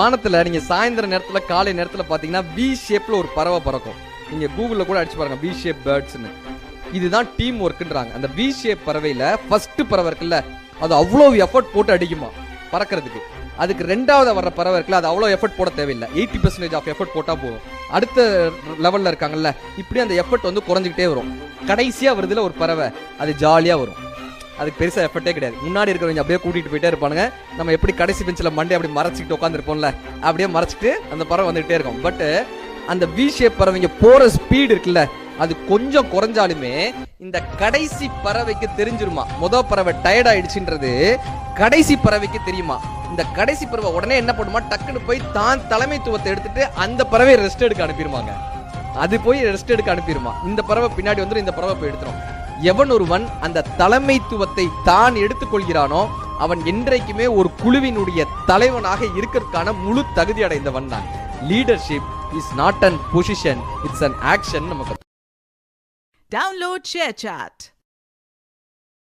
வானத்துல நீங்க சாயந்தர நேரத்துல காலை நேரத்துல பாத்தீங்கன்னா வி ஷேப்ல ஒரு பறவை பறக்கும். நீங்க கூகுள்ல கூட அடிச்சு பாருங்க வி ஷேப் பேர்ட்ஸ்னு. இதுதான் டீம் ஒர்க்ன்றாங்க. அந்த வி ஷேப் பறவையில ஃபர்ஸ்ட் பறவை இருக்குல்ல, அது அவ்வளவு எஃபர்ட் போட்டு அடிக்குமா பறக்கிறதுக்கு. அதுக்கு ரெண்டாவது வர்ற பறவை இருக்குல்ல, அது அவ்வளோ எஃபர்ட் போட தேவையில்லை, 80% ஆஃப் எஃபர்ட் போட்டா போதும். அடுத்த லெவல்ல இருக்காங்கல்ல, இப்படி அந்த எஃபர்ட் வந்து குறைஞ்சிக்கிட்டே வரும். கடைசியா வருதுல ஒரு பறவை, அது ஜாலியா வரும். அதுக்கு பெருசா எஃபர்ட்டே கிடையாது. முன்னாடி இருக்கிறவங்க அப்படியே கூட்டிட்டு போயிட்டே இருப்பானுங்க. நம்ம எப்படி கடைசி பெஞ்சில் மண்டே அப்படி மறைச்சிக்கிட்டு உட்காந்துருப்போம்ல, அப்படியே மறைச்சிட்டு அந்த பறவை வந்துகிட்டே இருக்கும். பட் அந்த வி ஷேப் பறவைங்க போற ஸ்பீடு இருக்குல்ல, அது கொஞ்சம் குறைஞ்சாலுமே இந்த கடைசி பறவைக்கு தெரிஞ்சிருமா முத பறவை டயர்ட் ஆயிடுச்சுன்றது கடைசி பறவைக்கு தெரியுமா. இந்த கடைசி பறவை உடனே என்ன பண்ணுமா, டக்குன்னு போய் தான் தலைமைத்துவத்தை எடுத்துட்டு அந்த பறவை ரெஸ்ட் எடுக்க அனுப்பிடுவாங்க. அது போய் ரெஸ்ட் எடுக்க அனுப்பிடுமா. இந்த பறவை பின்னாடி வந்துடும், இந்த பறவை போய் எடுத்துரும். எவன் ஒருவன் அந்த தலைமைத்துவத்தை தான் எடுத்துக்கொள்கிறானோ அவன் என்றைக்குமே ஒரு குழுவினுடைய தலைவனாக இருக்கிறதுக்கான முழு தகுதி அடைந்தவன் தான். Leadership is not an position, it's an action. நமக்கு Download ShareChat.